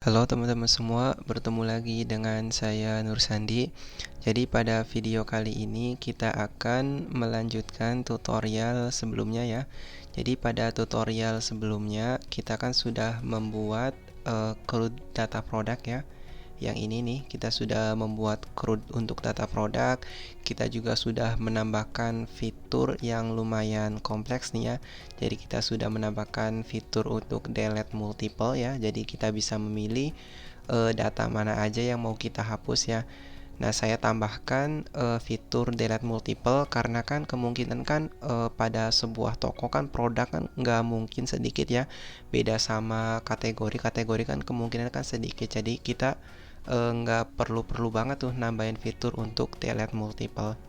Halo teman-teman semua, bertemu lagi dengan saya Nur Sandi. Jadi pada video kali ini kita akan melanjutkan tutorial sebelumnya ya. Jadi pada tutorial sebelumnya kita kan sudah membuat CRUD data produk ya. Yang ini nih kita sudah membuat CRUD untuk data produk. Kita juga sudah menambahkan fitur yang lumayan kompleks nih ya. Jadi kita sudah menambahkan fitur untuk delete multiple ya. Jadi kita bisa memilih data mana aja yang mau kita hapus ya. Nah, saya tambahkan fitur delete multiple karena kan kemungkinan kan pada sebuah toko kan produk kan nggak mungkin sedikit ya. Beda sama kategori kan kemungkinan kan sedikit. Jadi kita nggak perlu banget tuh nambahin fitur untuk delete multiple.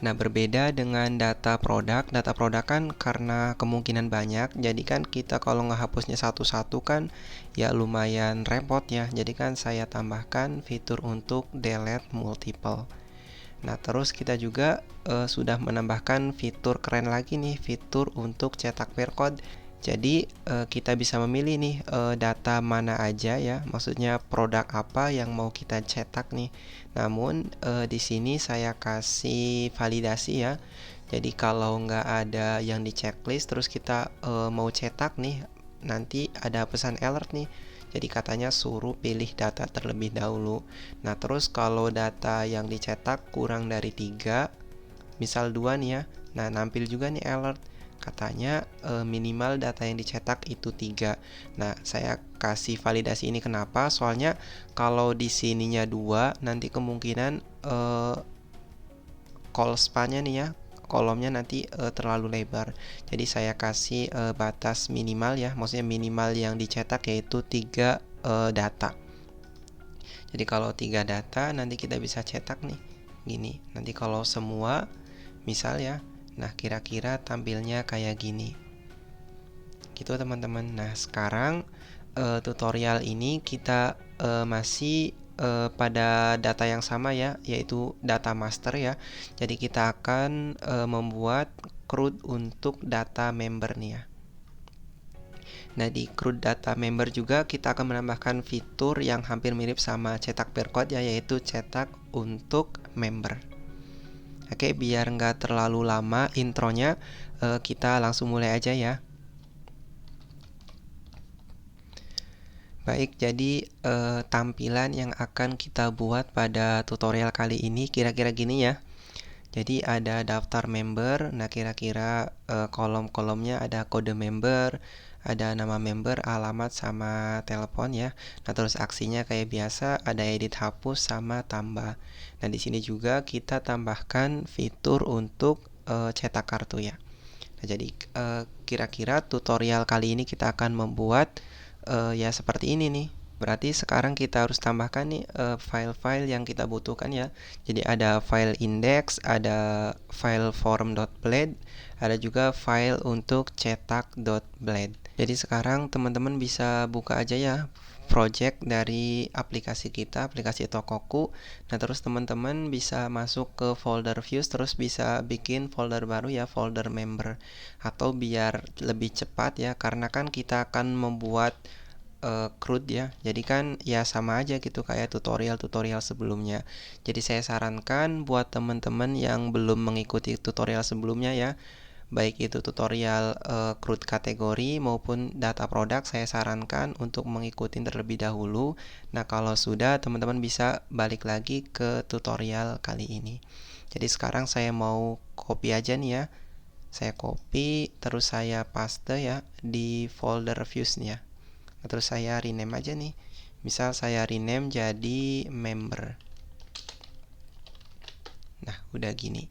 Nah, berbeda dengan data produk kan karena kemungkinan banyak, jadi kan kita kalau ngehapusnya satu-satu kan ya lumayan repot ya. Jadi kan saya tambahkan fitur untuk delete multiple. Nah, terus kita juga sudah menambahkan fitur keren lagi nih, fitur untuk cetak barcode. Jadi kita bisa memilih nih data mana aja ya, maksudnya produk apa yang mau kita cetak nih. Namun di sini saya kasih validasi ya. Jadi kalau nggak ada yang di checklist, terus kita mau cetak nih, nanti ada pesan alert nih. Jadi katanya suruh pilih data terlebih dahulu. Nah, terus kalau data yang dicetak kurang dari 3, misal 2 nih ya. Nah, nampil juga nih alert. Katanya minimal data yang dicetak itu 3. Nah, saya kasih validasi ini kenapa? Soalnya kalau di sininya 2, nanti kemungkinan call span-nya nih ya, kolomnya nanti terlalu lebar. Jadi saya kasih batas minimal ya, maksudnya minimal yang dicetak yaitu 3 data. Jadi kalau 3 data nanti kita bisa cetak nih gini. Nanti kalau semua misal ya, nah kira-kira tampilnya kayak gini gitu teman-teman. Nah sekarang tutorial ini kita masih pada data yang sama ya, yaitu data master ya. Jadi kita akan membuat CRUD untuk data member nih ya. Nah, di CRUD data member juga kita akan menambahkan fitur yang hampir mirip sama cetak barcode ya, yaitu cetak untuk member. Oke, biar nggak terlalu lama intronya, kita langsung mulai aja ya. Baik, jadi tampilan yang akan kita buat pada tutorial kali ini kira-kira gini ya. Jadi ada daftar member, nah kira-kira kolom-kolomnya ada kode member, ada nama member, alamat sama telepon ya. Nah, terus aksinya kayak biasa ada edit hapus sama tambah. Nah, di sini juga kita tambahkan fitur untuk cetak kartu ya. Nah, jadi kira-kira tutorial kali ini kita akan membuat ya seperti ini nih. Berarti sekarang kita harus tambahkan nih file-file yang kita butuhkan ya. Jadi ada file index, ada file form.blade, ada juga file untuk cetak.blade. Jadi sekarang teman-teman bisa buka aja ya project dari aplikasi kita, aplikasi Tokoku. Nah, terus teman-teman bisa masuk ke folder views, terus bisa bikin folder baru ya, folder member. Atau biar lebih cepat ya, karena kan kita akan membuat CRUD ya. Jadi kan ya sama aja gitu kayak tutorial-tutorial sebelumnya. Jadi saya sarankan buat teman-teman yang belum mengikuti tutorial sebelumnya ya, baik itu tutorial CRUD kategori maupun data produk, saya sarankan untuk mengikuti terlebih dahulu. Nah, kalau sudah teman-teman bisa balik lagi ke tutorial kali ini. Jadi sekarang saya mau copy aja nih ya. Saya copy terus saya paste ya di folder views nih ya. Terus saya rename aja nih. Misal saya rename jadi member. Nah, udah gini.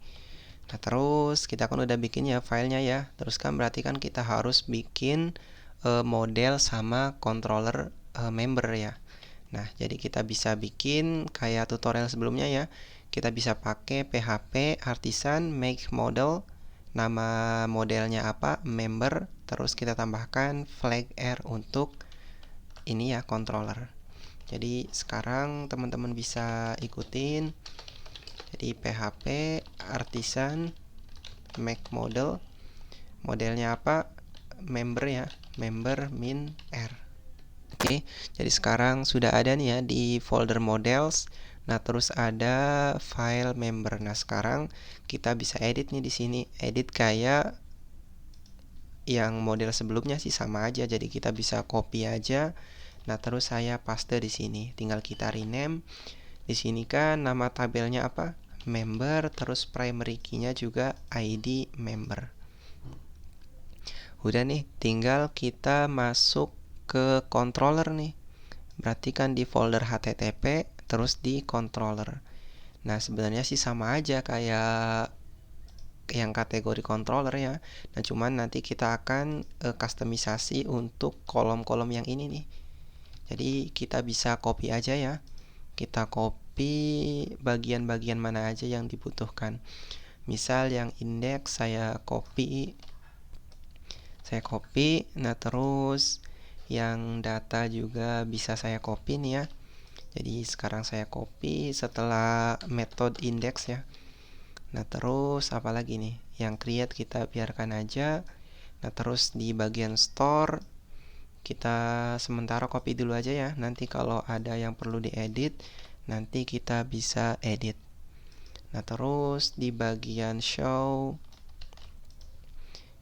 Nah, terus kita kan udah bikin ya filenya ya. Terus kan berarti kan kita harus bikin model sama controller member ya. Nah, jadi kita bisa bikin kayak tutorial sebelumnya ya. Kita bisa pakai PHP artisan make model. Nama modelnya apa? Member. Terus kita tambahkan flag R untuk ini ya controller. Jadi sekarang teman-teman bisa ikutin. Jadi PHP artisan make model, modelnya apa? Member ya, member min R. Oke, jadi sekarang sudah ada nih ya di folder models. Nah, terus ada file member. Nah, sekarang kita bisa edit nih di sini. Edit kayak yang model sebelumnya sih sama aja. Jadi kita bisa copy aja. Nah, terus saya paste di sini. Tinggal kita rename. Di sini kan nama tabelnya apa? Member, terus primary key-nya juga ID member. Udah nih, tinggal kita masuk ke controller nih. Berarti kan di folder HTTP terus di controller. Nah, sebenarnya sih sama aja kayak yang kategori controller ya. Nah, cuman nanti kita akan customisasi untuk kolom-kolom yang ini nih. Jadi kita bisa copy aja ya. Kita copy bagian-bagian mana aja yang dibutuhkan. Misal yang index saya copy. Nah terus yang data juga bisa saya copy nih ya. Jadi sekarang saya copy setelah method index ya. Nah terus apa lagi nih? Yang create kita biarkan aja. Nah terus di bagian store kita sementara copy dulu aja ya. Nanti kalau ada yang perlu diedit, nanti kita bisa edit. Nah terus di bagian show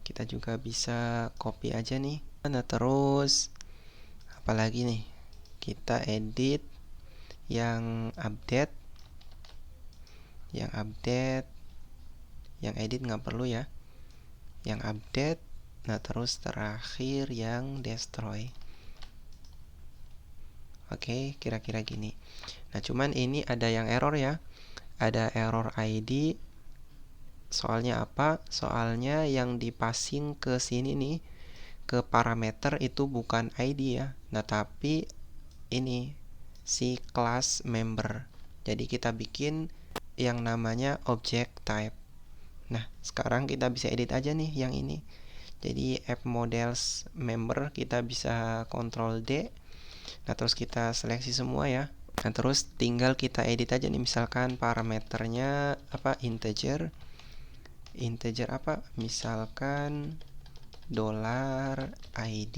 kita juga bisa copy aja nih. Nah terus apalagi nih, kita edit yang update, yang edit nggak perlu ya, yang update. Nah terus terakhir yang destroy. Oke, kira-kira gini. Nah cuman ini ada yang error ya, ada error ID. Soalnya apa? Soalnya yang dipassing ke sini nih, ke parameter itu bukan ID ya. Nah tapi ini si class member. Jadi kita bikin yang namanya object type. Nah sekarang kita bisa edit aja nih yang ini. Jadi app models member kita bisa Ctrl D. Nah terus kita seleksi semua ya. Nah terus tinggal kita edit aja nih, misalkan parameternya apa, integer apa, misalkan $ID.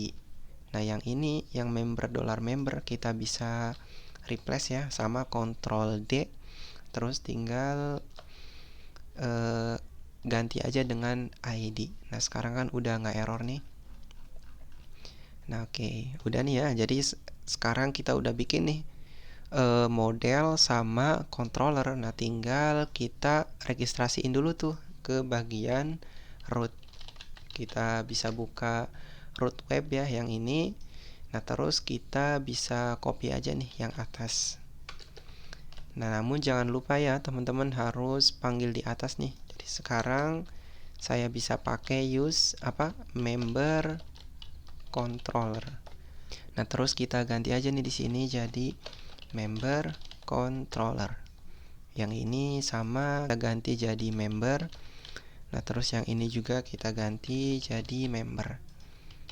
Nah yang ini yang member $member kita bisa replace ya sama Ctrl D. Terus tinggal ganti aja dengan ID. Nah sekarang kan udah nggak error nih. Nah oke, udah nih ya. Jadi sekarang kita udah bikin nih model sama controller. Nah tinggal kita registrasiin dulu tuh ke bagian root. Kita bisa buka root web ya yang ini. Nah terus kita bisa copy aja nih yang atas. Nah namun jangan lupa ya teman-teman, harus panggil di atas nih. Jadi sekarang saya bisa pakai use apa, member controller. Nah terus kita ganti aja nih di sini jadi member controller. Yang ini sama kita ganti jadi member. Nah terus yang ini juga kita ganti jadi member.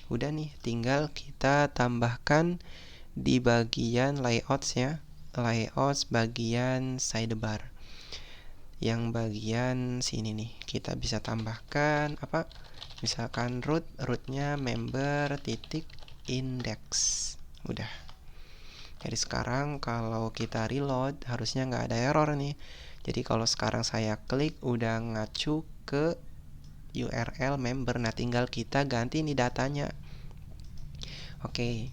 Udah nih, tinggal kita tambahkan di bagian layouts ya. Layouts bagian sidebar. Yang bagian sini nih kita bisa tambahkan apa? Misalkan rootnya member titik index. Udah. Jadi sekarang kalau kita reload harusnya nggak ada error nih. Jadi kalau sekarang saya klik udah ngacu ke URL member. Nah tinggal kita ganti nih datanya. Oke,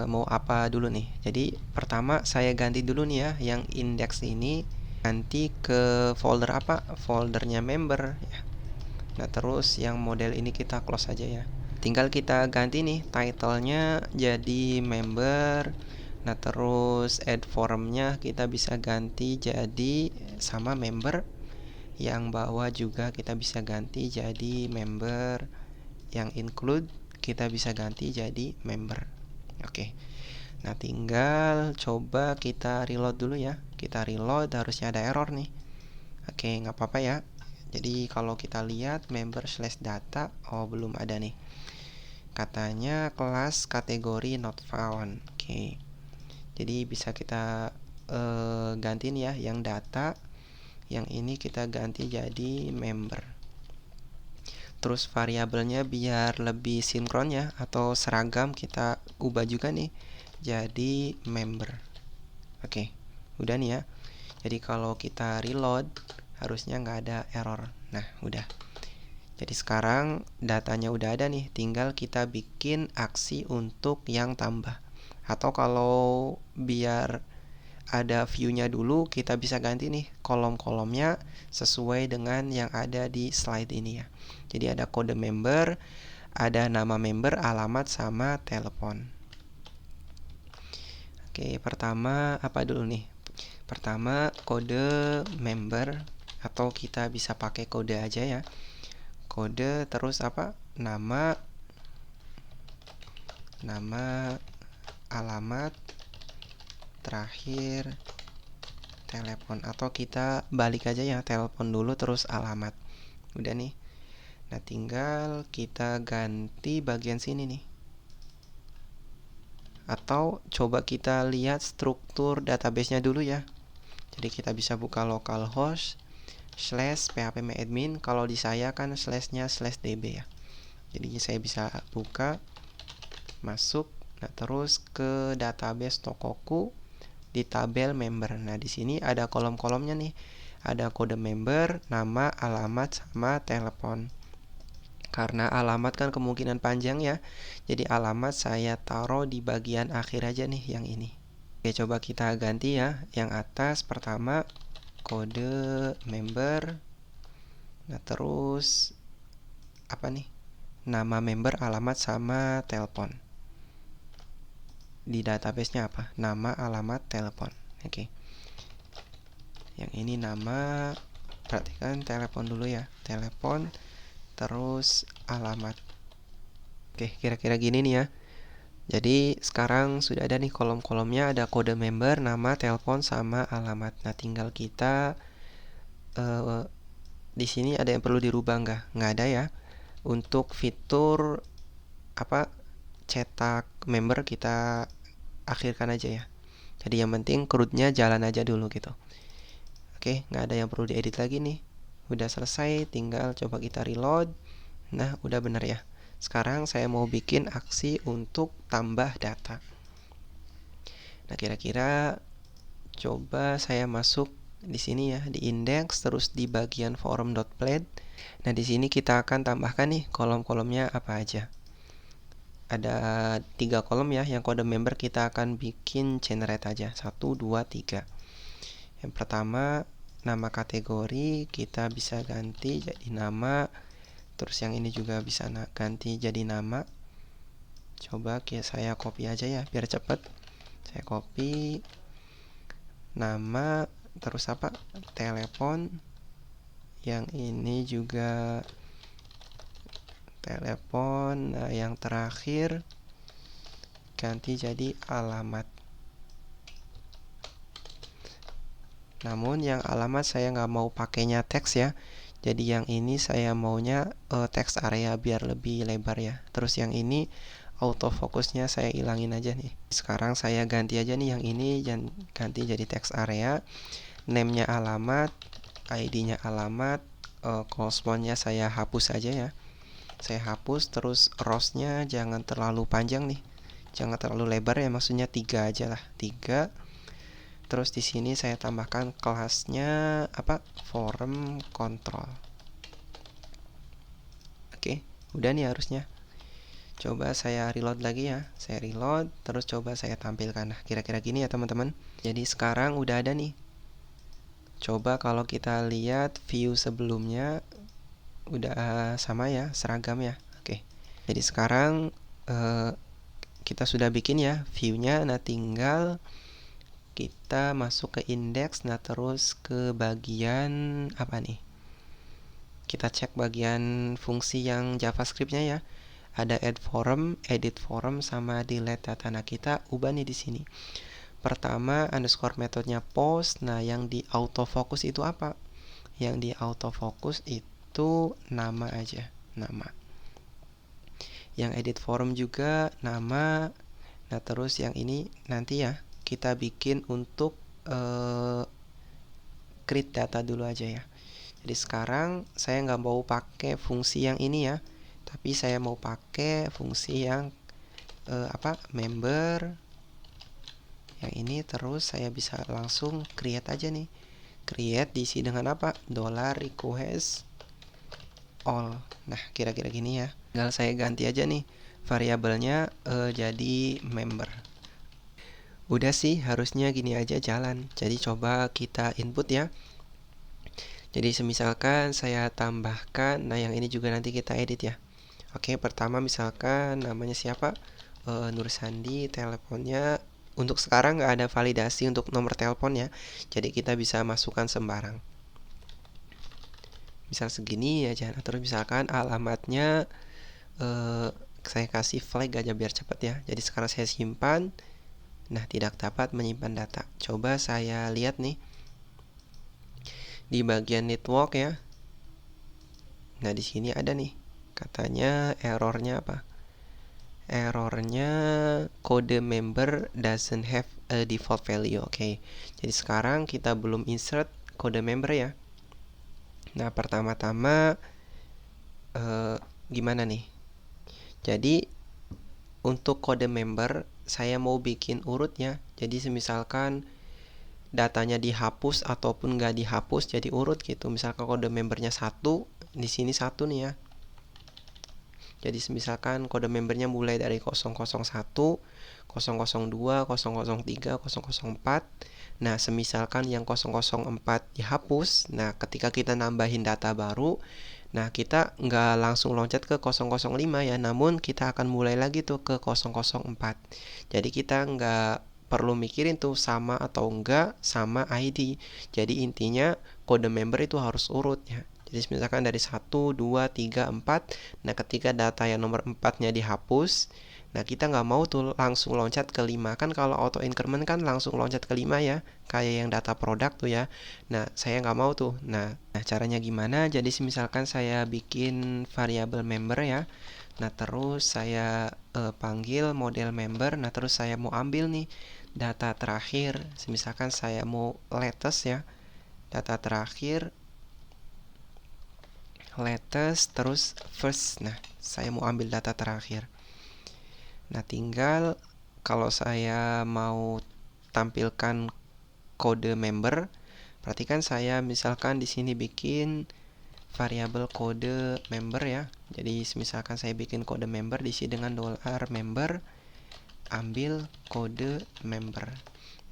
mau apa dulu nih? Jadi pertama saya ganti dulu nih ya, yang index ini ganti ke folder apa? Foldernya member ya. Nah terus yang model ini kita close aja ya. Tinggal kita ganti nih titlenya jadi member. Nah terus add formnya kita bisa ganti jadi sama member. Yang bawah juga kita bisa ganti jadi member. Yang include kita bisa ganti jadi member. Oke. Nah tinggal coba kita reload dulu ya. Kita reload, harusnya ada error nih. Oke, nggak apa-apa ya. Jadi kalau kita lihat member/data, oh belum ada nih. Katanya kelas kategori not found. Oke. Jadi bisa kita ganti nih ya yang data. Yang ini kita ganti jadi member. terus variabelnya biar lebih sinkron ya atau seragam, kita ubah juga nih jadi member. Oke, udah nih ya. Jadi kalau kita reload harusnya nggak ada error. Nah, udah. Jadi sekarang datanya udah ada nih, tinggal kita bikin aksi untuk yang tambah. Atau kalau biar ada view-nya dulu, kita bisa ganti nih kolom-kolomnya sesuai dengan yang ada di slide ini ya. Jadi ada kode member, ada nama member, alamat, sama telepon. Oke, pertama apa dulu nih? Pertama kode member, atau kita bisa pakai kode aja ya. Kode terus apa? Nama, alamat, terakhir telepon, atau kita balik aja ya, telepon dulu terus alamat. Udah nih. Nah, tinggal kita ganti bagian sini nih. Atau coba kita lihat struktur database-nya dulu ya. Jadi kita bisa buka localhost /phpMyAdmin. Kalau di saya kan /nya /db ya. Jadi saya bisa buka, masuk, nah terus ke database Tokoku di tabel member. Nah, di sini ada kolom-kolomnya nih. Ada kode member, nama, alamat, sama telepon. Karena alamat kan kemungkinan panjang ya. Jadi alamat saya taruh di bagian akhir aja nih, yang ini. Oke, coba kita ganti ya. Yang atas pertama kode member. Nah, terus apa nih? Nama member, alamat, sama telepon. Di database-nya apa? Nama, alamat, telepon. Oke. Yang ini nama, perhatikan telepon dulu ya. Telepon, terus alamat. Oke, kira-kira gini nih ya. Jadi sekarang sudah ada nih kolom-kolomnya, ada kode member, nama, telepon, sama alamat. Nah, tinggal kita di sini ada yang perlu dirubah nggak? Nggak ada ya. Untuk fitur apa cetak member kita akhirkan aja ya. Jadi yang penting CRUD-nya jalan aja dulu gitu. Oke, nggak ada yang perlu diedit lagi nih. Udah selesai, tinggal coba kita reload. Nah, udah bener ya. Sekarang saya mau bikin aksi untuk tambah data. Nah, kira-kira coba saya masuk di sini ya, di index, terus di bagian forum.plet. Nah, di sini kita akan tambahkan nih kolom-kolomnya apa aja. Ada 3 kolom ya. Yang kode member kita akan bikin generate aja, 1, 2, 3. Yang pertama nama kategori kita bisa ganti jadi nama. Terus yang ini juga bisa ganti jadi nama. Coba saya copy aja ya biar cepet. Saya copy nama, terus apa? Telepon. Yang ini juga telepon. Nah, yang terakhir ganti jadi alamat. Namun yang alamat saya nggak mau pakainya teks ya. Jadi yang ini saya maunya teks area biar lebih lebar ya. Terus yang ini autofocusnya saya ilangin aja nih. Sekarang saya ganti aja nih yang ini, ganti jadi teks area. Name-nya alamat, ID-nya alamat, correspond-nya saya hapus aja ya. Saya hapus, terus rows-nya jangan terlalu panjang nih. Jangan terlalu lebar ya, maksudnya 3 aja lah. 3. Terus di sini saya tambahkan kelasnya apa? Form control. Oke, udah nih harusnya. Coba saya reload lagi ya. Saya reload, terus coba saya tampilkan. Nah, kira-kira gini ya teman-teman. Jadi sekarang udah ada nih. Coba kalau kita lihat view sebelumnya udah sama ya, seragam ya. Oke. Jadi sekarang kita sudah bikin ya view-nya. Nah, tinggal kita masuk ke index. Nah, terus ke bagian apa nih? Kita cek bagian fungsi yang JavaScript-nya ya. Ada add forum, edit forum, sama delete data. Nah, kita ubah nih di sini. Pertama underscore metodenya post. Nah, yang di autofocus itu apa? Yang di autofocus itu nama aja, nama. Yang edit forum juga nama. Nah, terus yang ini nanti ya kita bikin untuk create data dulu aja ya. Jadi sekarang saya nggak mau pakai fungsi yang ini ya, tapi saya mau pakai fungsi yang member yang ini. Terus saya bisa langsung create aja nih. Create diisi dengan apa? $request all. Nah, kira-kira gini ya. Tinggal saya ganti aja nih variabelnya jadi member. Udah sih, harusnya gini aja jalan. Jadi coba kita input ya. Jadi semisalkan saya tambahkan, nah yang ini juga nanti kita edit ya. Oke, pertama misalkan namanya siapa? Nur Sandi, teleponnya untuk sekarang nggak ada validasi untuk nomor telepon ya. Jadi kita bisa masukkan sembarang. Misal segini aja. Nah, terus misalkan alamatnya saya kasih flag aja biar cepet ya. Jadi sekarang saya simpan. Nah, tidak dapat menyimpan data. Coba saya lihat nih di bagian network ya. Nah, di sini ada nih. Katanya errornya apa? Errornya kode member doesn't have a default value. Oke. Jadi sekarang kita belum insert kode member ya. Nah, pertama-tama gimana nih? Jadi untuk kode member saya mau bikin urutnya. Jadi semisalkan datanya dihapus ataupun nggak dihapus jadi urut gitu. Misalkan kode membernya 1, di sini 1 nih ya. Jadi misalkan kode membernya mulai dari 001, 002, 003, 004. Nah, semisalkan yang 004 dihapus, nah ketika kita nambahin data baru, nah kita nggak langsung loncat ke 005 ya, namun kita akan mulai lagi tuh ke 004. Jadi kita nggak perlu mikirin tuh sama atau enggak sama ID. Jadi intinya kode member itu harus urut ya. Jadi misalkan dari 1, 2, 3, 4. Nah, ketika data yang nomor 4-nya dihapus, nah kita nggak mau tuh langsung loncat ke 5. Kan kalau auto increment kan langsung loncat ke 5 ya, kayak yang data produk tuh ya. Nah, saya nggak mau tuh. Nah, caranya gimana? Jadi misalkan saya bikin variabel member ya. Nah, terus saya panggil model member. Nah, terus saya mau ambil nih data terakhir. Misalkan saya mau latest ya. Data terakhir latest terus first. Nah, saya mau ambil data terakhir. Nah, tinggal kalau saya mau tampilkan kode member, berarti kan saya misalkan di sini bikin variabel kode member ya. Jadi misalkan saya bikin kode member diisi dengan $member, ambil kode member.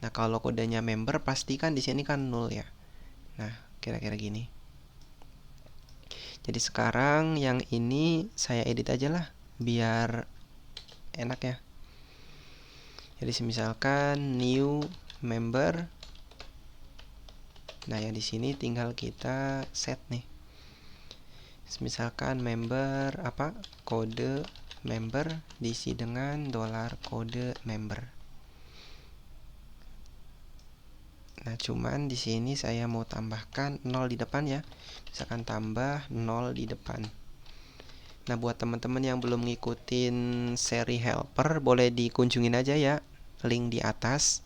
Nah, kalau kodenya member pastikan di sini kan 0 ya. Nah, kira-kira gini. Jadi sekarang yang ini saya edit aja lah biar enak ya. Jadi misalkan new member. Nah, yang di sini tinggal kita set nih. Misalkan member kode member diisi dengan $kode member. Nah, cuman di sini saya mau tambahkan 0 di depan ya. Misalkan tambah 0 di depan. Nah, buat teman-teman yang belum ngikutin seri helper, boleh dikunjungin aja ya link di atas.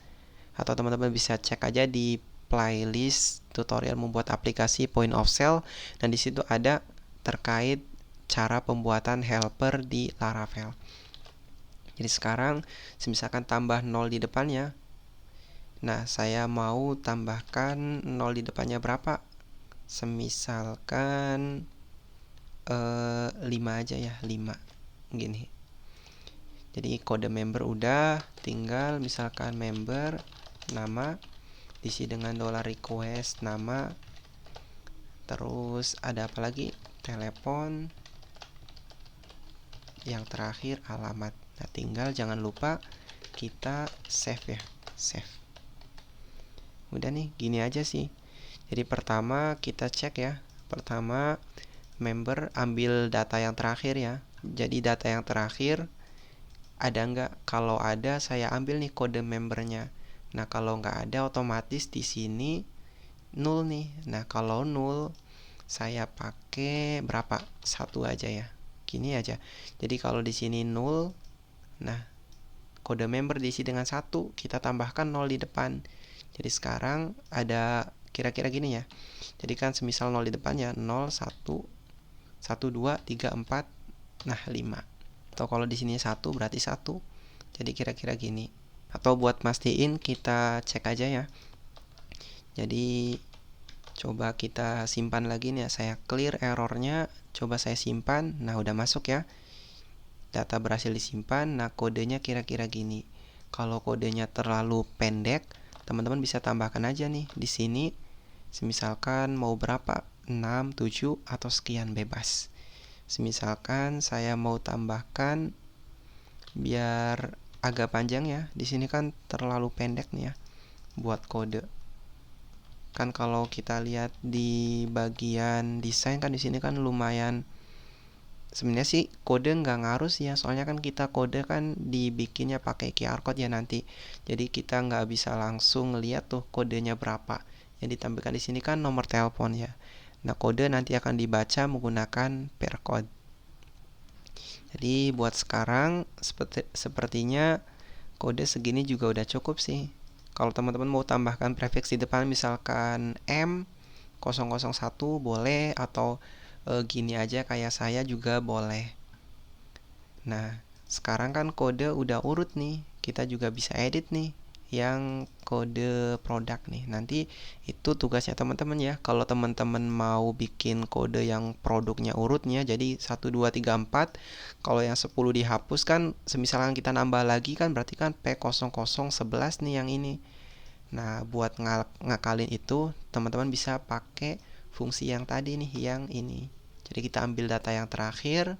Atau teman-teman bisa cek aja di playlist tutorial membuat aplikasi point of sale. Dan di situ ada terkait cara pembuatan helper di Laravel. Jadi sekarang misalkan tambah 0 di depannya. Nah, saya mau tambahkan 0 di depannya berapa? Semisalkan 5 aja ya, 5 gini. Jadi kode member udah, tinggal misalkan member nama diisi dengan $request nama. Terus ada apa lagi? Telepon. Yang terakhir alamat. Nah, tinggal jangan lupa kita save ya, save. Udah nih, gini aja sih. Jadi pertama kita cek ya. Pertama member ambil data yang terakhir ya. Jadi data yang terakhir ada nggak? Kalau ada saya ambil nih kode membernya. Nah, kalau nggak ada otomatis di sini 0 nih. Nah, kalau 0 saya pakai berapa? 1 aja ya. Gini aja. Jadi kalau di sini 0, nah kode member diisi dengan 1, kita tambahkan 0 di depan. Jadi sekarang kira-kira gini ya. Jadi kan semisal 0 di depannya 0 1 1 2 3 4 nah 5. Atau kalau di sini 1 berarti 1. Jadi kira-kira gini. Atau buat mastiin kita cek aja ya. Jadi coba kita simpan lagi nih ya. Saya clear errornya, coba saya simpan. Nah, udah masuk ya. Data berhasil disimpan. Nah, kodenya kira-kira gini. Kalau kodenya terlalu pendek, teman-teman bisa tambahkan aja nih di sini. Misalkan mau berapa? 6, 7 atau sekian bebas. Misalkan saya mau tambahkan biar agak panjang ya. Di sini kan terlalu pendek nih ya buat kode. Kan kalau kita lihat di bagian desain kan di sini kan lumayan. Sebenarnya sih kode nggak ngaruh sih ya, soalnya kan kita kode kan dibikinnya pakai QR code ya nanti. Jadi kita nggak bisa langsung ngeliat tuh kodenya berapa. Yang ditampilkan di sini kan nomor telepon ya. Nah, kode nanti akan dibaca menggunakan barcode. Jadi buat sekarang sepertinya kode segini juga udah cukup sih. Kalau teman-teman mau tambahkan prefix di depan misalkan M001 boleh, atau gini aja kayak saya juga boleh. Nah, sekarang kan kode udah urut nih. Kita juga bisa edit nih yang kode produk nih. Nanti itu tugasnya teman-teman ya. Kalau teman-teman mau bikin kode yang produknya urutnya jadi 1 2 3 4, kalau yang 10 dihapus kan semisalkan kita nambah lagi kan berarti kan P0011 nih yang ini. Nah, buat ngakalin itu teman-teman bisa pakai fungsi yang tadi nih, yang ini. Jadi kita ambil data yang terakhir,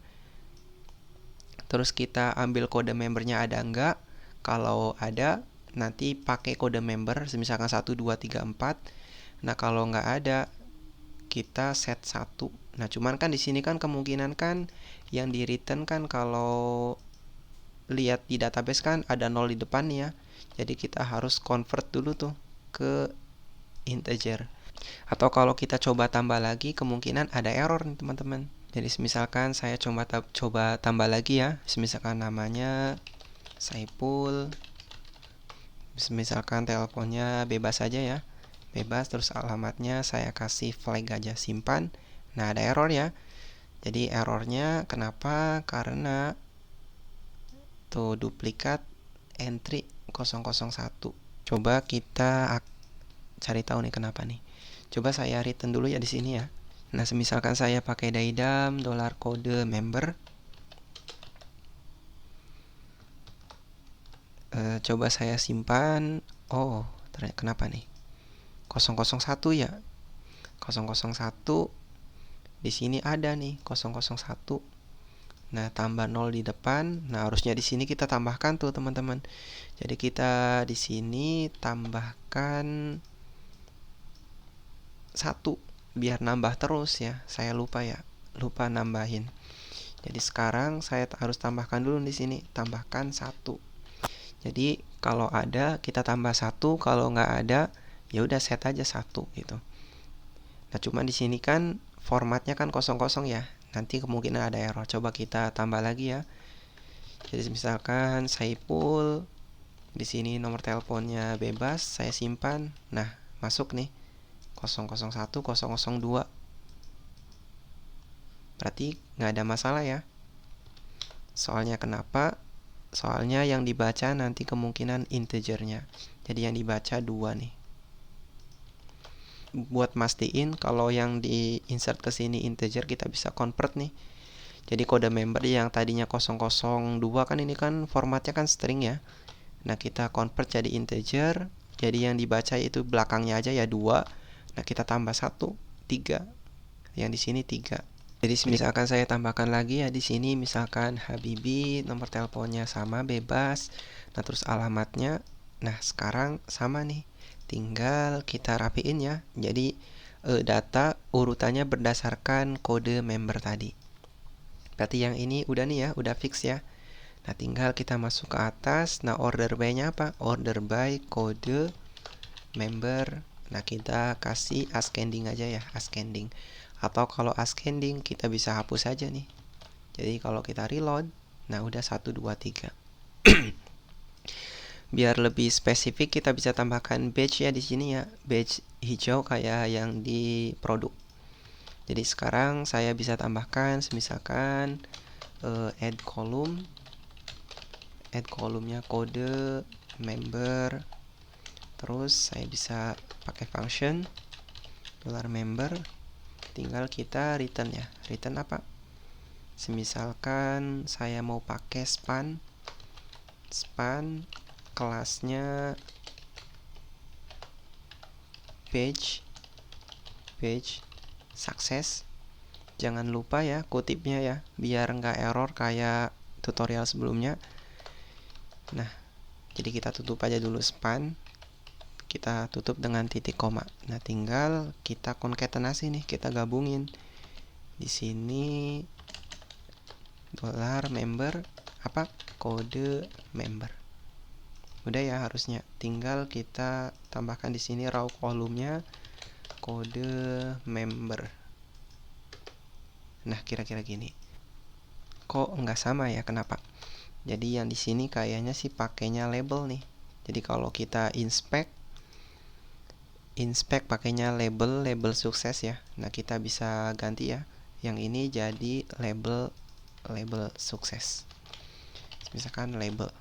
terus kita ambil kode membernya ada enggak. Kalau ada, nanti pakai kode member, misalkan 1 2 3 4. Nah, kalau enggak ada, kita set 1. Nah, cuman kan di sini kan kemungkinan kan yang di return kan kalau lihat di database kan ada 0 di depan ya. Jadi kita harus convert dulu tuh ke integer. Atau kalau kita coba tambah lagi, kemungkinan ada error nih teman-teman. Jadi misalkan saya coba tambah lagi ya. Misalkan namanya Saipul. Misalkan teleponnya bebas aja ya. Bebas, terus alamatnya saya kasih flag aja, simpan. Nah, ada error ya. Jadi errornya kenapa? Karena tuh duplikat entry 001. Coba kita cari tahu nih kenapa nih. Coba saya return dulu ya di sini ya. Nah, misalkan saya pakai daidam $kode member. Coba saya simpan. Oh, ternyata kenapa nih? 001 ya. 001 di sini ada nih 001. Nah, tambah 0 di depan. Nah, harusnya di sini kita tambahkan tuh, teman-teman. Jadi kita di sini tambahkan 1 biar nambah terus ya. Saya lupa nambahin. Jadi sekarang saya harus tambahkan dulu di sini, tambahkan 1. Jadi kalau ada kita tambah 1, kalau nggak ada ya udah set aja 1 gitu. Nah, cuma di sini kan formatnya kan 00 ya. Nanti kemungkinan ada error. Coba kita tambah lagi ya. Jadi misalkan Saipul, di sini nomor teleponnya bebas, saya simpan. Nah, masuk nih 001 002. Berarti nggak ada masalah ya. Soalnya kenapa? Soalnya yang dibaca nanti kemungkinan integernya. Jadi yang dibaca 2 nih. Buat mastiin kalau yang di insert ke sini integer, kita bisa convert nih. Jadi kode member yang tadinya 002 kan ini kan formatnya kan string ya. Nah, kita convert jadi integer. Jadi yang dibaca itu belakangnya aja ya 2. Nah, kita tambah 1, 3. Yang di sini 3. Jadi misalkan saya tambahkan lagi ya di sini misalkan Habibi, nomor teleponnya sama bebas. Nah, terus alamatnya. Nah, sekarang sama nih. Tinggal kita rapiin ya. Jadi data urutannya berdasarkan kode member tadi. Berarti yang ini udah nih ya, udah fix ya. Nah, tinggal kita masuk ke atas. Nah, order by-nya apa? Order by kode member. Nah, kita kasih ascending aja ya, ascending. Atau kalau ascending kita bisa hapus aja nih. Jadi kalau kita reload, nah udah 1 2 3. Biar lebih spesifik kita bisa tambahkan badge ya di sini ya, badge hijau kayak yang di produk. Jadi sekarang saya bisa tambahkan misalkan add kolomnya kode member. Terus saya bisa pakai function $member, tinggal kita return ya. Return apa? Misalkan saya mau pakai span kelasnya page success. Jangan lupa ya kutipnya ya, biar nggak error kayak tutorial sebelumnya. Nah, jadi kita tutup aja dulu span, kita tutup dengan titik koma. Nah, tinggal kita konkatenasi nih, kita gabungin di sini $member apa, kode member. Udah ya harusnya. Tinggal kita tambahkan di sini raw kolomnya kode member. Nah, kira-kira gini. Kok nggak sama ya? Kenapa? Jadi yang di sini kayaknya sih pakainya label nih. Jadi kalau kita inspect pakainya label sukses ya. Nah, kita bisa ganti ya. Yang ini jadi label sukses. Misalkan label.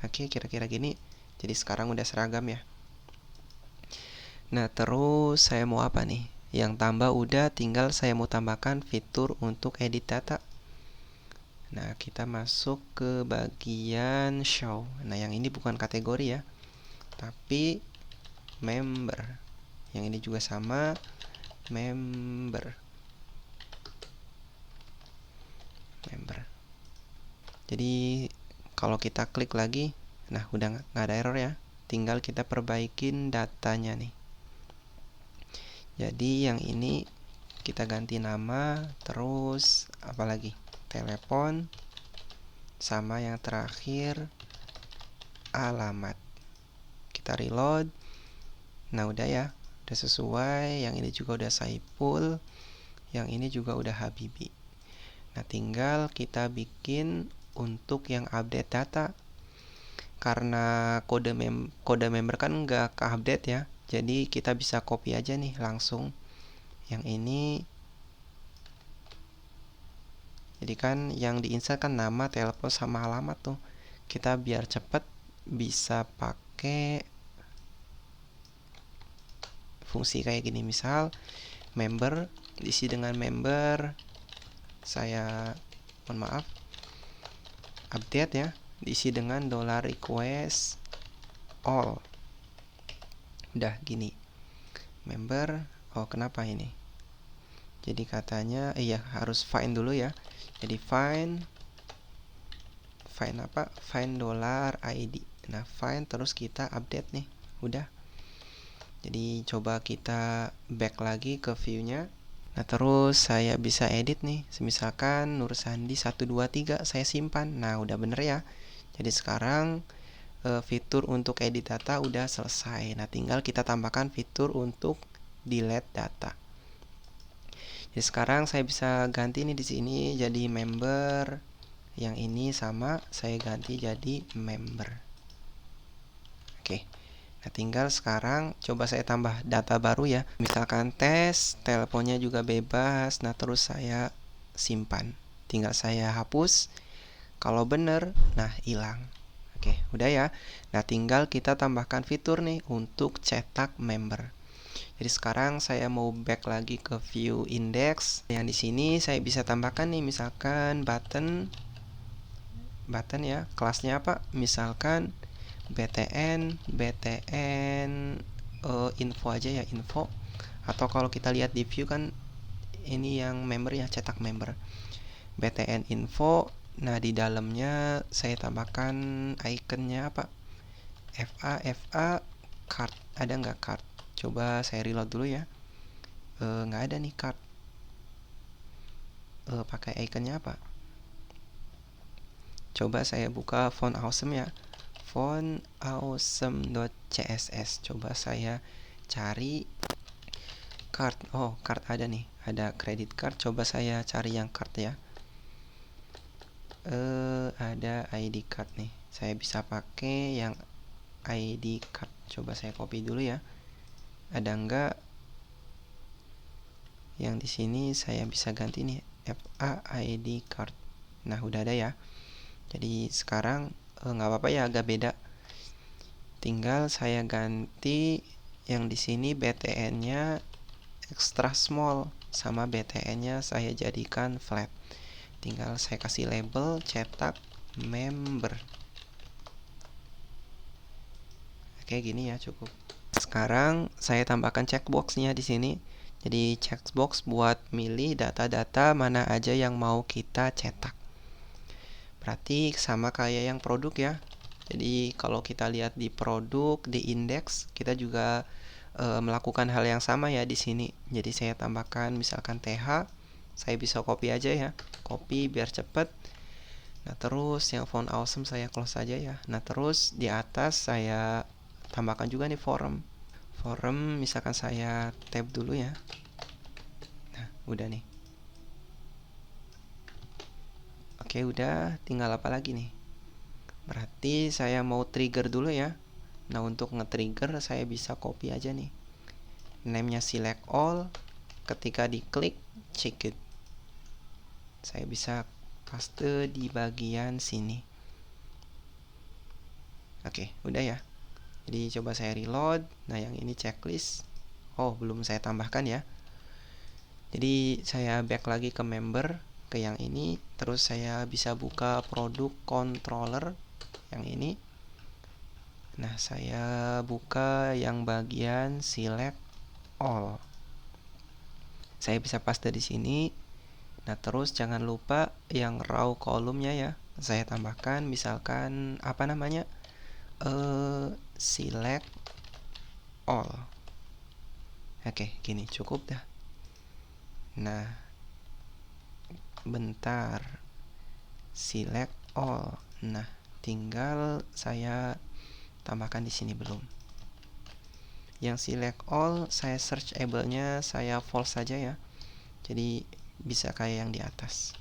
Oke, kira-kira gini. Jadi sekarang udah seragam ya. Nah, terus saya mau apa nih? Yang tambah udah, tinggal saya mau tambahkan fitur untuk edit data. Nah, kita masuk ke bagian show. Nah, yang ini bukan kategori ya, tapi member. Yang ini juga sama, member. Jadi kalau kita klik lagi, nah udah nggak ada error ya. Tinggal kita perbaikin datanya nih. Jadi yang ini kita ganti nama, terus apalagi telepon, sama yang terakhir alamat. Kita reload. Nah udah ya, udah sesuai. Yang ini juga udah Saiful, yang ini juga udah Habibi. Nah tinggal kita bikin untuk yang update data. Karena kode member kan nggak ke update ya, jadi kita bisa copy aja nih langsung yang ini. Jadi kan yang diinsert kan nama, telepon, sama alamat tuh. Kita biar cepet bisa pakai fungsi kayak gini. Misal member diisi dengan member, saya mohon maaf, update ya, diisi dengan $request all. Udah gini. Member, oh kenapa ini? Jadi katanya iya harus find dulu ya. Jadi find apa? Find $id. Nah, find terus kita update nih. Udah. Jadi coba kita back lagi ke view-nya. Nah, terus saya bisa edit nih. Misalkan Nursandi 123 saya simpan. Nah, udah bener ya. Jadi sekarang fitur untuk edit data udah selesai. Nah, tinggal kita tambahkan fitur untuk delete data. Jadi sekarang saya bisa ganti nih di sini jadi member. Yang ini sama saya ganti jadi member. Oke. Nah, tinggal sekarang coba saya tambah data baru ya. Misalkan tes, teleponnya juga bebas. Nah, terus saya simpan. Tinggal saya hapus. Kalau bener, nah hilang. Oke, udah ya. Nah, tinggal kita tambahkan fitur nih untuk cetak member. Jadi sekarang saya mau back lagi ke view index. Yang di sini saya bisa tambahkan nih misalkan button ya. Kelasnya apa? Misalkan BTN info aja ya, info. Atau kalau kita lihat di view kan ini yang member ya, cetak member. BTN info. Nah, di dalamnya saya tambahkan ikonnya apa? FA card. Ada nggak card? Coba saya reload dulu ya. Nggak ada nih card. Pakai ikonnya apa? Coba saya buka font awesome ya. Font awesome.css. Coba saya cari card. Oh, card ada nih. Ada credit card. Coba saya cari yang card ya. Ada ID card nih. Saya bisa pakai yang ID card. Coba saya copy dulu ya. Ada enggak? Yang di sini saya bisa ganti nih, FA ID card. Nah, udah ada ya. Jadi sekarang nggak apa-apa ya, agak beda. Tinggal saya ganti yang di sini BTN-nya extra small, sama BTN-nya saya jadikan flat. Tinggal saya kasih label cetak member. Oke, gini ya cukup. Sekarang saya tambahkan checkbox-nya di sini. Jadi checkbox buat milih data-data mana aja yang mau kita cetak. Berarti sama kayak yang produk ya. Jadi kalau kita lihat di produk, di indeks, kita juga melakukan hal yang sama ya di sini. Jadi saya tambahkan misalkan TH, saya bisa copy aja ya. Copy biar cepet. Nah, terus yang font awesome saya close aja ya. Nah, terus di atas saya tambahkan juga nih forum. Forum misalkan saya tab dulu ya. Nah, udah nih. Oke, udah, tinggal apa lagi nih? Berarti saya mau trigger dulu ya. Nah, untuk nge-trigger saya bisa copy aja nih. Name-nya select all. Ketika diklik, check it. Saya bisa paste di bagian sini. Oke, udah ya. Jadi coba saya reload. Nah, yang ini checklist. Oh, belum saya tambahkan ya. Jadi saya back lagi ke member, ke yang ini. Terus saya bisa buka produk controller yang ini. Nah, saya buka yang bagian select all. Saya bisa paste di sini. Nah, terus jangan lupa yang raw kolomnya ya. Saya tambahkan misalkan apa namanya? Select all. Oke, gini cukup dah. Nah, bentar. Select all. Nah, tinggal saya tambahkan di sini belum. Yang select all saya searchable-nya saya false saja ya. Jadi bisa kayak yang di atas.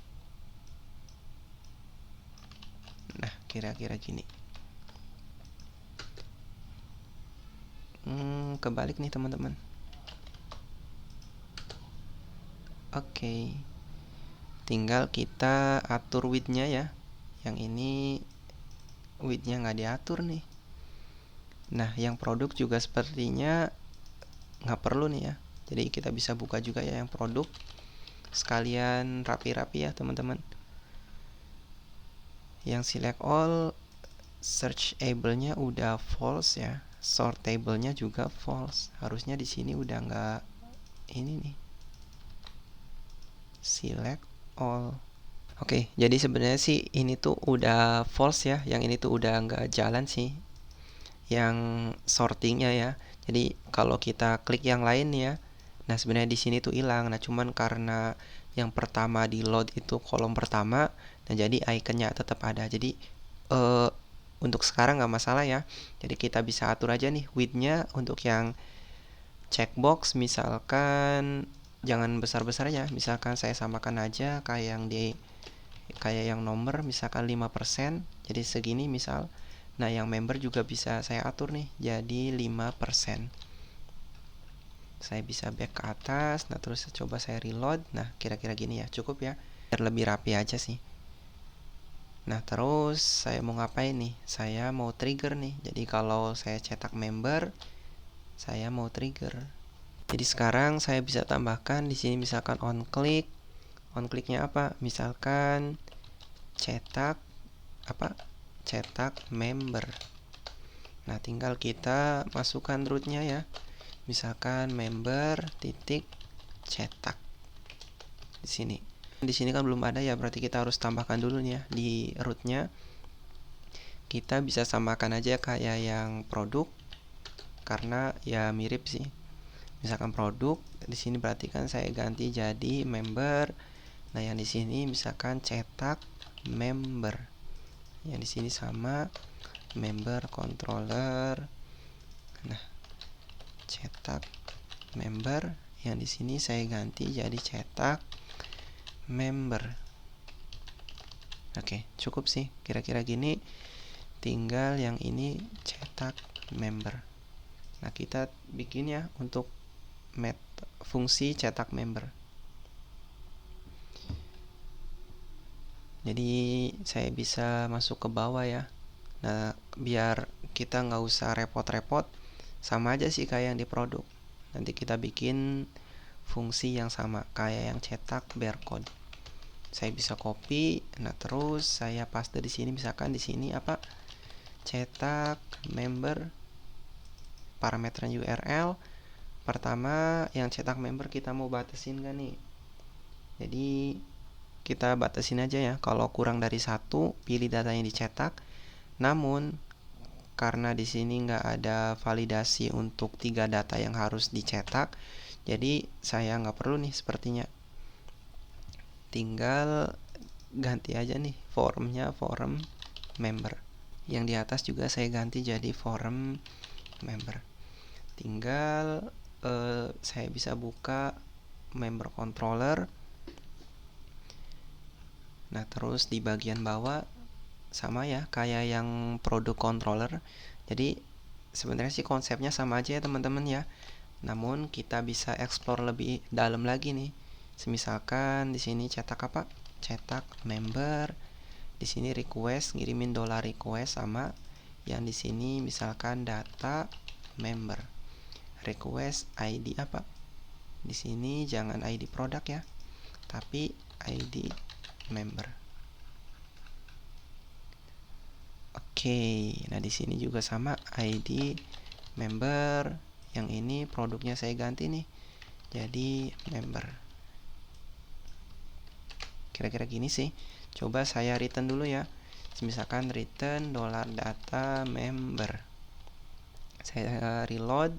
Nah, kira-kira gini. Kebalik nih teman-teman. Oke. Tinggal kita atur width-nya ya. Yang ini width-nya nggak diatur nih. Nah, yang produk juga sepertinya nggak perlu nih ya. Jadi kita bisa buka juga ya yang produk. Sekalian rapi-rapi ya teman-teman. Yang select all, searchable-nya udah false ya. Sortable-nya juga false. Harusnya di sini udah nggak ini nih. Select all. Oke, jadi sebenarnya sih ini tuh udah false ya. Yang ini tuh udah nggak jalan sih. Yang sortingnya ya. Jadi kalau kita klik yang lain ya, nah sebenarnya di sini tuh hilang. Nah, cuman karena yang pertama di load itu kolom pertama, nah jadi ikonnya tetap ada. Jadi untuk sekarang nggak masalah ya. Jadi kita bisa atur aja nih width-nya untuk yang checkbox, misalkan jangan besar-besar ya. Misalkan saya samakan aja kayak yang nomor misalkan 5%, jadi segini misal. Nah, yang member juga bisa saya atur nih jadi 5%. Saya bisa back ke atas. Nah, terus coba saya reload. Nah, kira-kira gini ya, cukup ya. Biar lebih rapi aja sih. Nah, terus saya mau ngapain nih? Saya mau trigger nih. Jadi kalau saya cetak member, saya mau trigger. Jadi sekarang saya bisa tambahkan di sini misalkan on click. On clicknya apa? Misalkan cetak apa? Cetak member. Nah, tinggal kita masukkan rootnya ya. Misalkan member titik cetak. Di sini. Di sini kan belum ada ya, berarti kita harus tambahkan dulu nih ya di rootnya. Kita bisa samakan aja kayak yang produk karena ya mirip sih. Misalkan produk, di sini berarti kan saya ganti jadi member. Nah, yang di sini misalkan cetak member. Yang di sini sama member controller. Nah, cetak member. Yang di sini saya ganti jadi cetak member. Oke, cukup sih kira-kira gini. tinggal yang ini cetak member. Nah, kita bikin ya untuk fungsi cetak member. Jadi saya bisa masuk ke bawah ya. Nah, biar kita nggak usah repot-repot, sama aja sih kayak yang di produk. Nanti kita bikin fungsi yang sama kayak yang cetak barcode. Saya bisa copy, nah terus saya paste di sini. Misalkan di sini apa? Cetak member, parameternya URL. Pertama, yang cetak member kita mau batasin gak nih? Jadi kita batasin aja ya. Kalau kurang dari 1, pilih data yang dicetak. Namun karena di sini nggak ada validasi untuk 3 data yang harus dicetak, jadi saya nggak perlu nih sepertinya. Tinggal ganti aja nih formnya, form member. Yang di atas juga saya ganti jadi form member. Tinggal saya bisa buka member controller. Nah, terus di bagian bawah sama ya kayak yang produk controller. Jadi sebenarnya sih konsepnya sama aja ya teman-teman ya. Namun kita bisa explore lebih dalam lagi nih. Misalkan di sini cetak apa? Cetak member. Di sini request, ngirimin $request sama yang di sini misalkan data member. Request ID apa? Di sini jangan ID produk ya, tapi ID member. Oke, nah di sini juga sama ID member. Yang ini produknya saya ganti nih, jadi member. Kira-kira gini sih. Coba saya return dulu ya. Misalkan return $data member. Saya reload.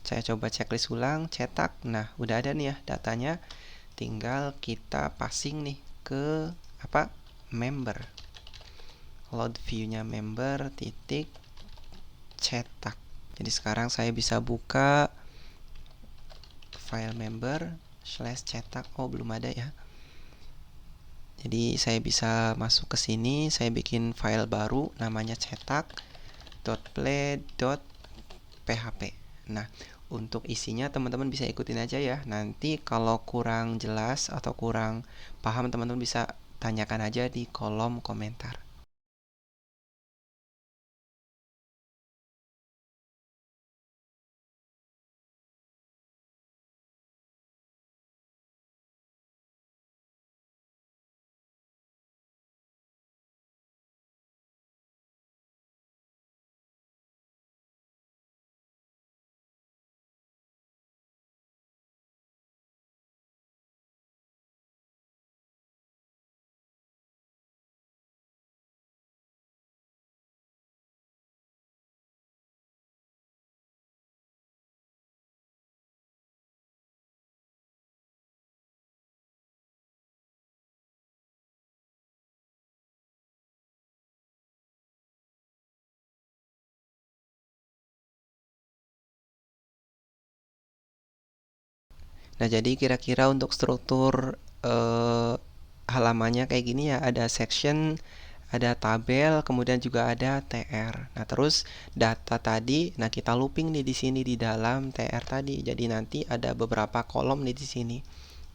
Saya coba checklist ulang, cetak. Nah, udah ada nih ya datanya. Tinggal kita passing nih ke apa? Member. Load view-nya member titik cetak. Jadi sekarang saya bisa buka file member /cetak. Oh, belum ada ya. Jadi saya bisa masuk ke sini, saya bikin file baru namanya cetak.play.php. Nah, untuk isinya teman-teman bisa ikutin aja ya. Nanti kalau kurang jelas atau kurang paham, teman-teman bisa tanyakan aja di kolom komentar. Nah, jadi kira-kira untuk struktur halamannya kayak gini ya, ada section, ada tabel, kemudian juga ada TR. Nah, terus data tadi, nah kita looping nih di sini di dalam TR tadi. Jadi nanti ada beberapa kolom nih di sini.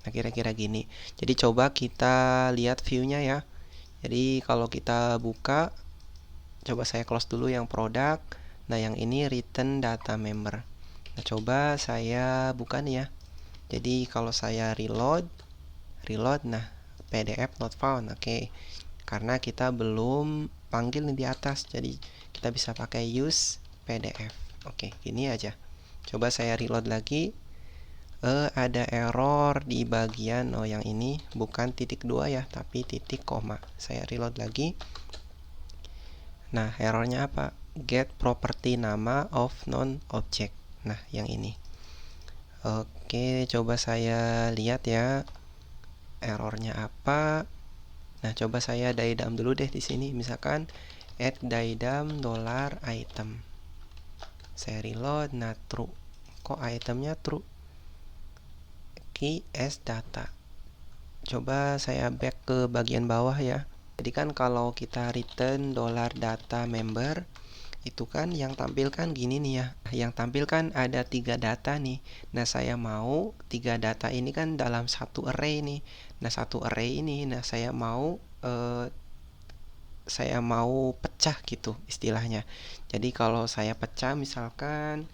Nah, kira-kira gini. Jadi coba kita lihat view-nya ya. Jadi kalau kita buka, coba saya close dulu yang produk. Nah, yang ini return data member. Nah, coba saya buka nih ya. Jadi kalau saya reload, nah PDF not found. Oke. Karena kita belum panggil nih di atas, jadi kita bisa pakai use PDF. Oke, gini aja. Coba saya reload lagi. Ada error di bagian yang ini bukan titik 2 ya, tapi titik koma. Saya reload lagi. Nah, errornya apa? Get property nama of non object. Nah, yang ini. Oke, coba saya lihat ya errornya apa. Nah, coba saya daidam dulu deh di sini. Misalkan add daidam $item. Saya reload, nah true. Kok itemnya true? Key as data. Coba saya back ke bagian bawah ya. Jadi kan kalau kita return $data member, itu kan yang tampilkan gini nih ya. Yang tampilkan ada 3 data nih. Nah, saya mau 3 data ini kan dalam satu array nih. Nah, satu array ini, nah saya mau pecah gitu istilahnya. Jadi kalau saya pecah misalkan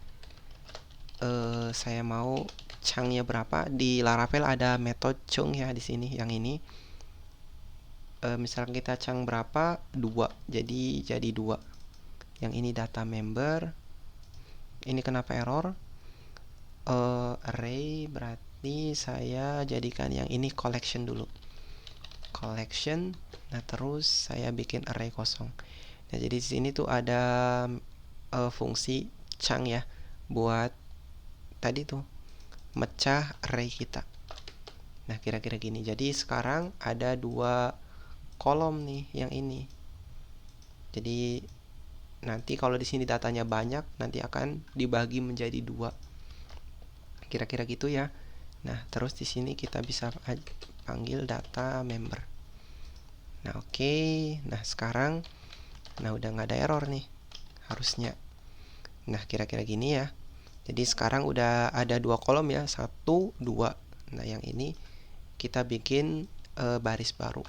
saya mau chunk-nya berapa, di Laravel ada metode chunk ya di sini yang ini. Misalkan kita chunk berapa, 2. Jadi 2. Yang ini data member. Ini kenapa error? Array berarti saya jadikan yang ini collection dulu. Collection. Nah, terus saya bikin array kosong. Nah, jadi di sini tuh ada fungsi chunk ya buat tadi tuh mecah array kita. Nah, kira-kira gini. Jadi sekarang ada 2 kolom nih yang ini. Jadi nanti kalau di sini datanya banyak, nanti akan dibagi menjadi 2. Kira-kira gitu ya. Nah, terus di sini kita bisa panggil data member. Nah, oke. Nah, sekarang udah nggak ada error nih harusnya. Nah, kira-kira gini ya. Jadi sekarang udah ada 2 kolom ya, 1, 2. Nah, yang ini kita bikin baris baru.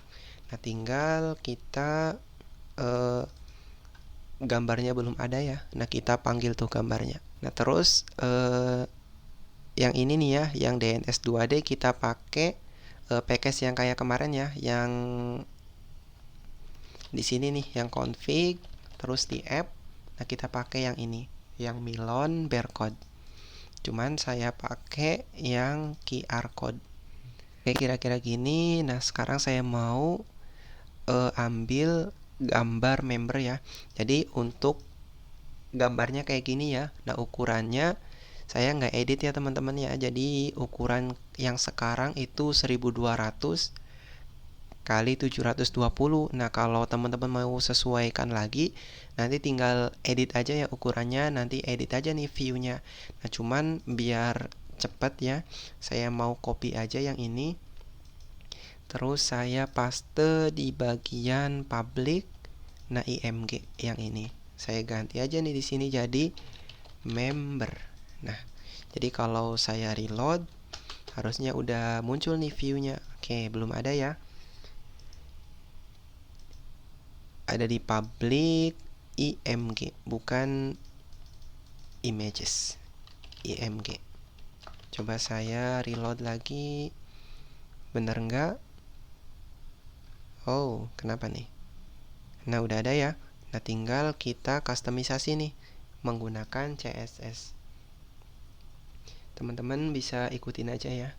Nah, tinggal kita gambarnya belum ada ya. Nah, kita panggil tuh gambarnya. Nah, terus yang ini nih ya, yang DNS2D kita pakai package yang kayak kemarin ya, yang di sini nih, yang config, terus di app. Nah, kita pakai yang ini, yang Milon barcode. Cuman saya pakai yang QR code. Oke, kira-kira gini. Nah, sekarang saya mau ambil gambar member ya. Jadi untuk gambarnya kayak gini ya. Nah, ukurannya saya nggak edit ya teman-teman ya. Jadi ukuran yang sekarang itu 1200 kali 720. Nah, kalau teman-teman mau sesuaikan lagi, nanti tinggal edit aja ya ukurannya, nanti edit aja nih view-nya. Nah, cuman biar cepet ya, saya mau copy aja yang ini. Terus saya paste di bagian public. Nah, img yang ini. Saya ganti aja nih di sini jadi member. Nah, jadi kalau saya reload harusnya udah muncul nih view-nya. Oke, belum ada ya. Ada di public img, bukan images. Img. Coba saya reload lagi. Bener nggak? Oh, kenapa nih? Nah, udah ada ya. Nah, tinggal kita customisasi nih menggunakan CSS. Teman-teman bisa ikutin aja ya.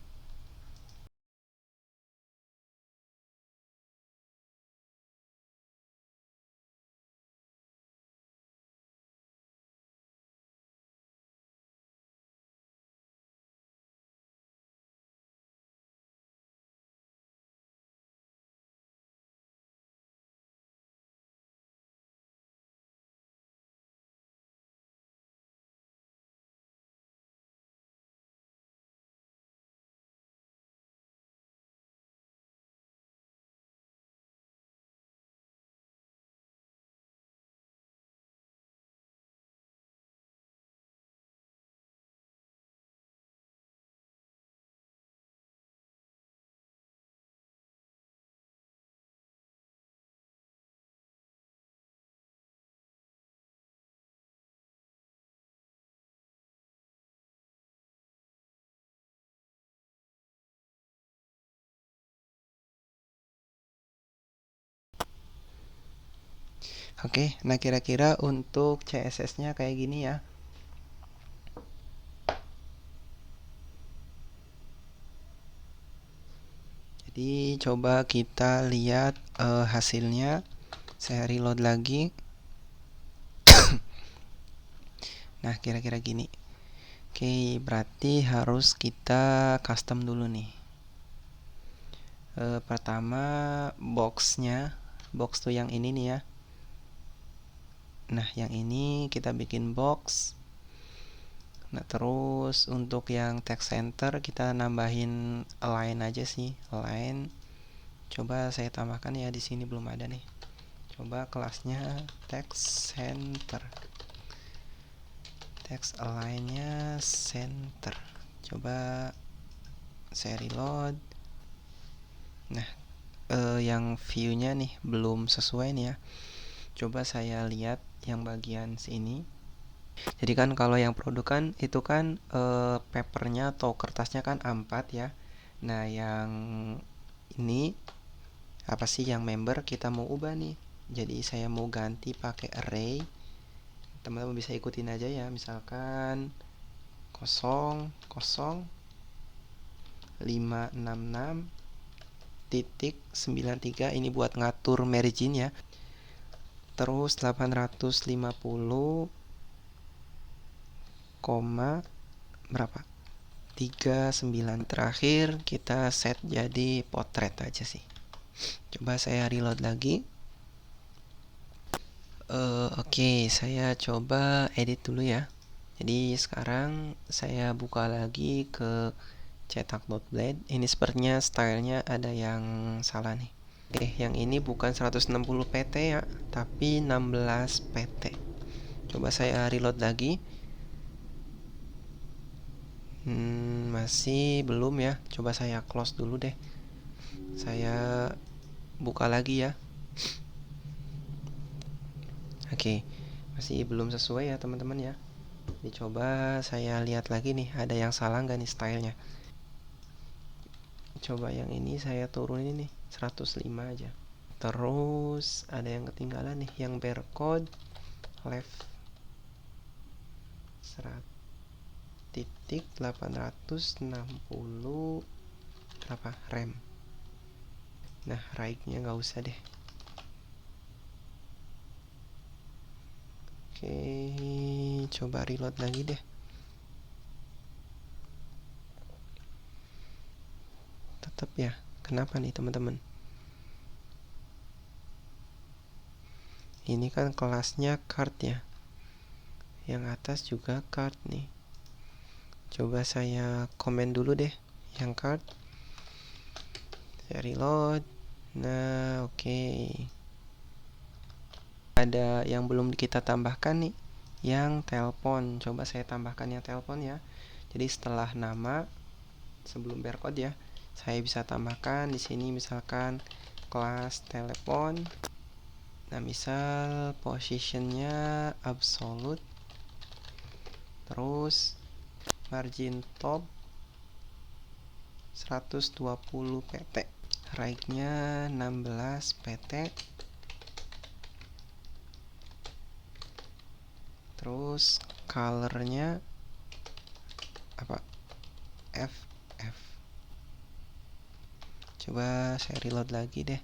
Oke, nah kira-kira untuk CSS-nya kayak gini ya. Jadi coba kita lihat hasilnya. Saya reload lagi. Nah, kira-kira gini. Oke, berarti harus kita custom dulu nih. Pertama boxnya, box tuh yang ini nih ya. Nah, yang ini kita bikin box. Nah, terus untuk yang text center kita nambahin align aja sih, align. Coba saya tambahkan ya, di sini belum ada nih. Coba kelasnya text center, text align-nya center. Coba saya reload. Nah, yang view-nya nih belum sesuai nih ya. Coba saya lihat yang bagian sini. Jadi kan kalau yang produk kan itu kan papernya atau kertasnya kan A4 ya. Nah, yang ini apa sih, yang member kita mau ubah nih. Jadi saya mau ganti pakai array. Teman-teman bisa ikutin aja ya, misalkan 00566.93 ini buat ngatur margin ya. Terus 850, berapa? 39. Terakhir kita set jadi potret aja sih. Coba saya reload lagi. Oke, saya coba edit dulu ya. Jadi sekarang saya buka lagi ke cetak.blade. Ini sepertinya stylenya ada yang salah nih. Oke, yang ini bukan 160 pt ya, tapi 16 pt. Coba saya reload lagi. Masih belum ya. Coba saya close dulu deh. Saya buka lagi ya. Oke, masih belum sesuai ya teman-teman ya. Dicoba saya lihat lagi nih, ada yang salah nggak nih stylenya. Coba yang ini saya turunin nih 105 aja. Terus ada yang ketinggalan nih, yang barcode left 100.860 berapa rem. Nah, right-nya nggak usah deh. Oke, coba reload lagi deh. Tetap ya, kenapa nih teman-teman? Ini kan kelasnya card ya, yang atas juga card nih. Coba saya komen dulu deh yang card. Saya reload. Nah, oke. Ada yang belum kita tambahkan nih, yang telepon. Coba saya tambahkan yang telepon ya. Jadi setelah nama, sebelum barcode ya, saya bisa tambahkan di sini misalkan kelas telepon. Nah, misal positionnya absolute, terus margin top 120 pt, right-nya 16 pt, terus colornya apa, FF. Coba saya reload lagi deh.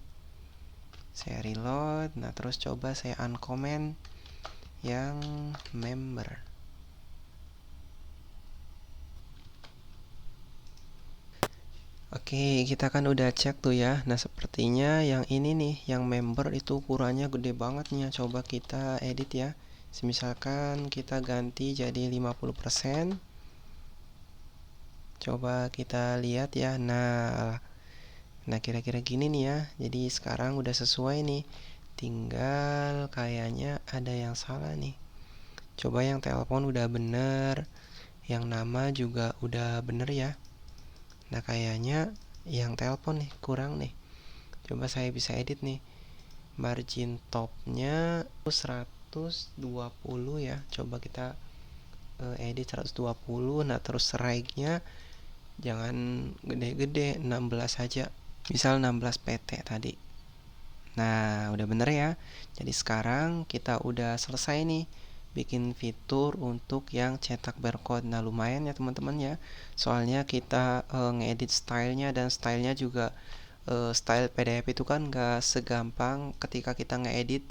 Saya reload. Nah, terus coba saya uncomment yang member. Oke, kita kan udah cek tuh ya. Nah, sepertinya yang ini nih, yang member itu ukurannya gede banget nih. Coba kita edit ya. Misalkan kita ganti jadi 50%. Coba kita lihat ya. Nah, kira-kira gini nih ya. Jadi sekarang udah sesuai nih. Tinggal kayaknya ada yang salah nih. Coba yang telepon udah bener, yang nama juga udah bener ya. Nah, kayaknya yang telepon nih kurang nih. Coba saya bisa edit nih. Margin topnya 120 ya. Coba kita edit 120. Nah, terus right-nya jangan gede-gede, 16 aja. Misal 16 pt tadi. Nah, udah bener ya. Jadi sekarang kita udah selesai nih bikin fitur untuk yang cetak barcode. Nah, lumayan ya teman-teman ya. Soalnya kita ngedit stylenya, dan stylenya juga style PDF itu kan gak segampang ketika kita ngedit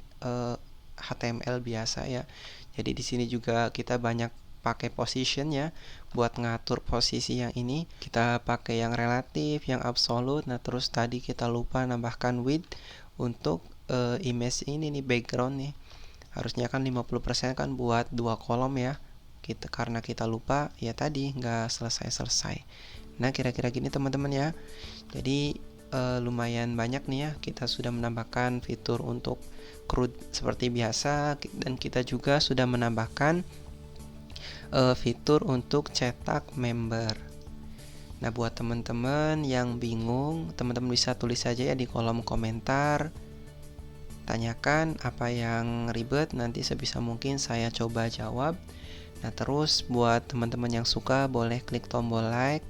HTML biasa ya. Jadi di sini juga kita banyak pakai position ya, buat ngatur posisi yang ini. Kita pakai yang relatif, yang absolute. Nah, terus tadi kita lupa nambahkan width untuk image ini nih, background nih. Harusnya kan 50% kan buat 2 kolom ya. Karena kita lupa ya tadi nggak selesai-selesai. Nah, kira-kira gini teman-teman ya. Jadi lumayan banyak nih ya. Kita sudah menambahkan fitur untuk CRUD seperti biasa, dan kita juga sudah menambahkan fitur untuk cetak member. Nah, buat teman-teman yang bingung, teman-teman bisa tulis saja ya di kolom komentar. Tanyakan apa yang ribet, nanti sebisa mungkin saya coba jawab. Nah, terus buat teman-teman yang suka boleh klik tombol like,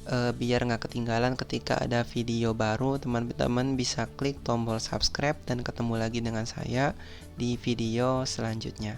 biar nggak ketinggalan ketika ada video baru. Teman-teman bisa klik tombol subscribe dan ketemu lagi dengan saya di video selanjutnya.